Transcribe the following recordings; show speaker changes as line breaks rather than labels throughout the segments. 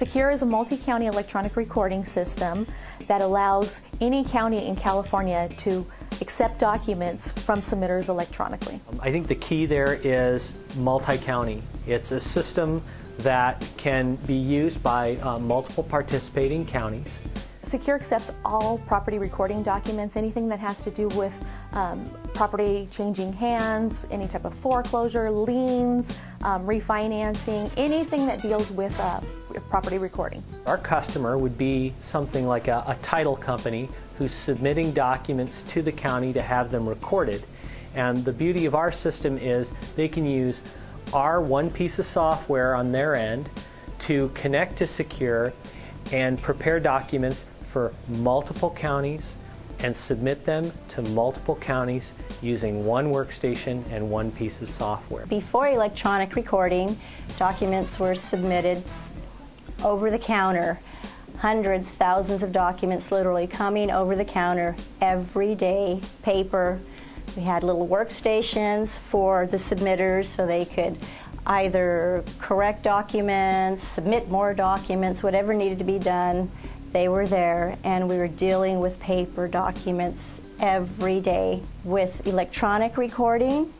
Secure is a multi-county electronic recording system that allows any county in California to accept documents from submitters electronically.
I think the key there is multi-county. It's a system that can be used by multiple participating counties.
Secure accepts all property recording documents, anything that has to do with property changing hands, any type of foreclosure, liens, refinancing, anything that deals with property recording.
Our customer would be something like a title company who's submitting documents to the county to have them recorded. And the beauty of our system is they can use our one piece of software on their end to connect to Secure and prepare documents for multiple counties and submit them to multiple counties using one workstation and one piece of software.
Before electronic recording, documents were submitted over the counter. Hundreds, thousands of documents literally coming over the counter every day, paper. We had little workstations for the submitters so they could either correct documents, submit more documents, whatever needed to be done. They were there, and we were dealing with paper documents every day. With electronic recording,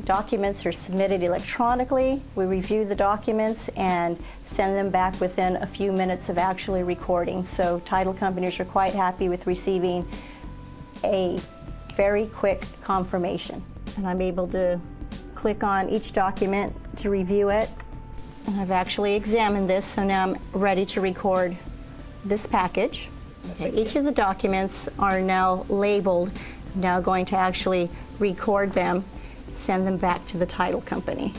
documents are submitted electronically. We review the documents and send them back within a few minutes of actually recording. So title companies are quite happy with receiving a very quick confirmation. And I'm able to click on each document to review it. And I've actually examined this, so now I'm ready to record this package. Okay, each of the documents are now labeled. I'm now going to actually record them, send them back to the title company.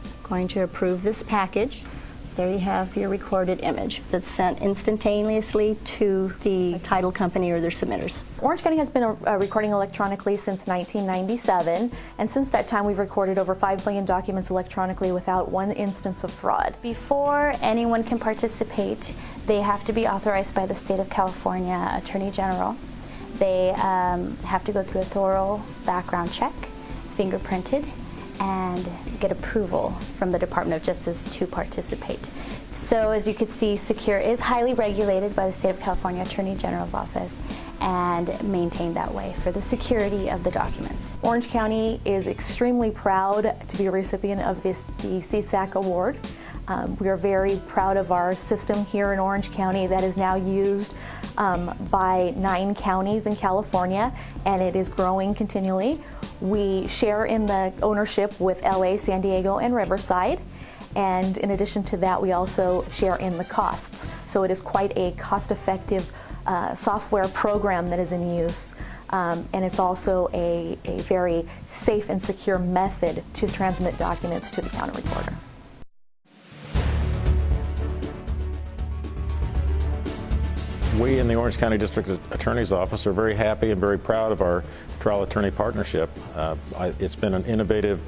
I'm going to approve this package. There you have your recorded image that's sent instantaneously to the title company or their submitters.
Orange County has been recording electronically since 1997, and since that time we've recorded over 5 billion documents electronically without one instance of fraud.
Before anyone can participate, they have to be authorized by the state of California Attorney General. They have to go through a thorough background check, fingerprinted, and get approval from the Department of Justice to participate. So as you can see, Secure is highly regulated by the State of California Attorney General's office and maintained that way for the security of the documents.
Orange County is extremely proud to be a recipient of the CSAC award. We are very proud of our system here in Orange County that is now used by 9 counties in California, and it is growing continually. We share in the ownership with LA, San Diego, and Riverside. And in addition to that, we also share in the costs. So it is quite a cost-effective software program that is in use. And it's also a very safe and secure method to transmit documents to the county recorder.
We in the Orange County District Attorney's Office are very happy and very proud of our trial attorney partnership. It's been an innovative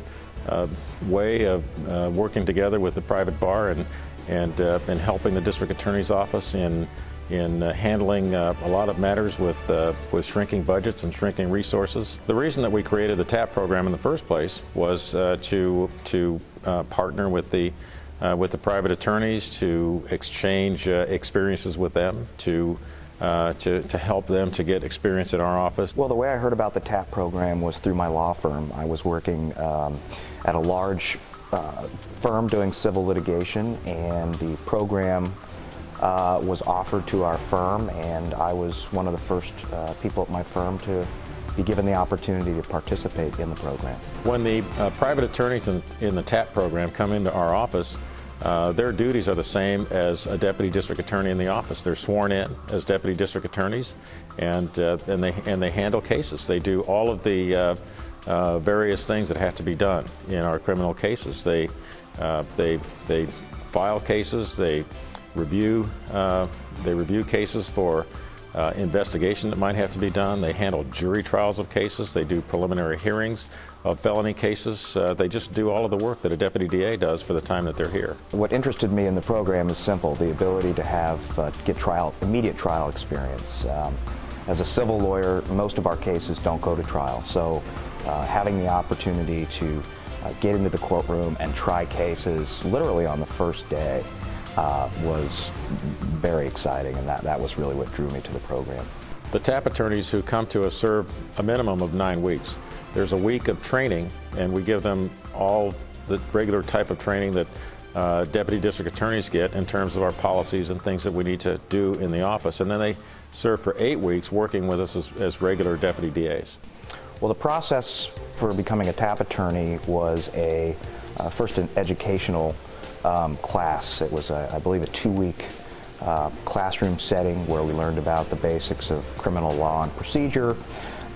way of working together with the private bar and helping the District Attorney's Office in handling a lot of matters with shrinking budgets and shrinking resources. The reason that we created the TAP program in the first place was to partner with the private attorneys, to exchange experiences with them, to help them to get experience in our office.
Well, the way I heard about the TAP program was through my law firm. I was working at a large firm doing civil litigation, and the program was offered to our firm, and I was one of the first people at my firm to be given the opportunity to participate in the program. When
the private attorneys in the TAP program come into our office, their duties are the same as a deputy district attorney in the office. They're sworn in as deputy district attorneys, and they handle cases. They do all of the various things that have to be done in our criminal cases. They file cases. They review cases for investigation that might have to be done. They handle jury trials of cases. They do preliminary hearings of felony cases. They just do all of the work that a deputy DA does for the time that they're here.
What interested me in the program is simple: the ability to have get immediate trial experience. As a civil lawyer, most of our cases don't go to trial, so having the opportunity to get into the courtroom and try cases literally on the first day was very exciting, and that was really what drew me to the program.
The TAP attorneys who come to us serve a minimum of 9 weeks. There's a week of training, and we give them all the regular type of training that deputy district attorneys get in terms of our policies and things that we need to do in the office. And then they serve for 8 weeks working with us as regular deputy DAs.
Well, the process for becoming a TAP attorney was first an educational class. It was, I believe, a 2-week classroom setting where we learned about the basics of criminal law and procedure,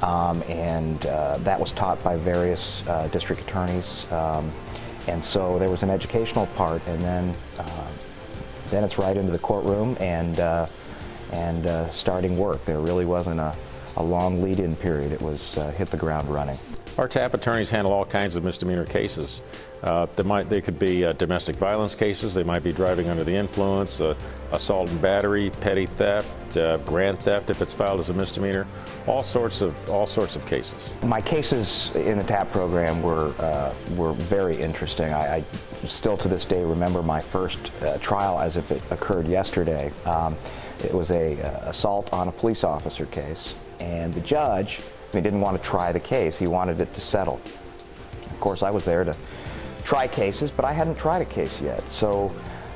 and that was taught by various district attorneys. And so there was an educational part, and then it's right into the courtroom and starting work. There really wasn't a long lead-in period. It was hit the ground running.
Our TAP attorneys handle all kinds of misdemeanor cases. They could be domestic violence cases. They might be driving under the influence, assault and battery, petty theft, grand theft if it's filed as a misdemeanor. All sorts of cases. My
cases in the TAP program were very interesting. I still to this day remember my first trial as if it occurred yesterday. It was a assault on a police officer case, and the judge, he didn't want to try the case. He wanted it to settle. Of course, I was there to try cases, but I hadn't tried a case yet. So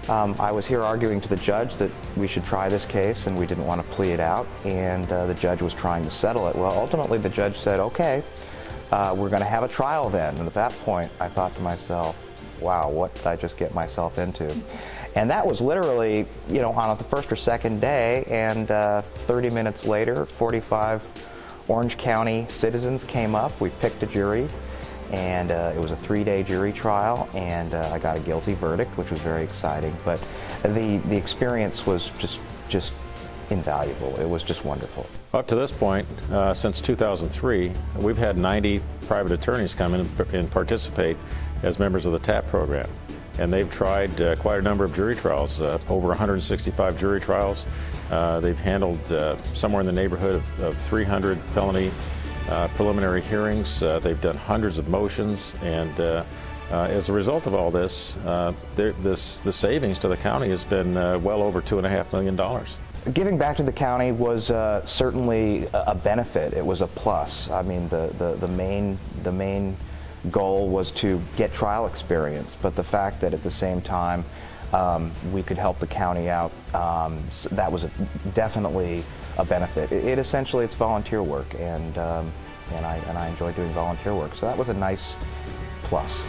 I was here arguing to the judge that we should try this case, and we didn't want to plea it out, and the judge was trying to settle it. Well, ultimately the judge said, okay, we're going to have a trial then. And at that point, I thought to myself, wow, what did I just get myself into? And that was literally, on the first or second day, and 30 minutes later, 45 Orange County citizens came up. We picked a jury, and it was a 3-day jury trial, and I got a guilty verdict, which was very exciting. But the experience was just invaluable. It was just wonderful.
Up to this point, since 2003, we've had 90 private attorneys come in and participate as members of the TAP program. And they've tried quite a number of jury trials, over 165 jury trials. They've handled somewhere in the neighborhood of 300 felony preliminary hearings. They've done hundreds of motions, and as a result of all this, the savings to the county has been well over $2.5 million.
Giving back to the county was certainly a benefit. It was a plus. I mean, the main goal was to get trial experience, but the fact that at the same time we could help the county out, that was definitely a benefit. Essentially it's volunteer work, and I enjoy doing volunteer work, so that was a nice plus.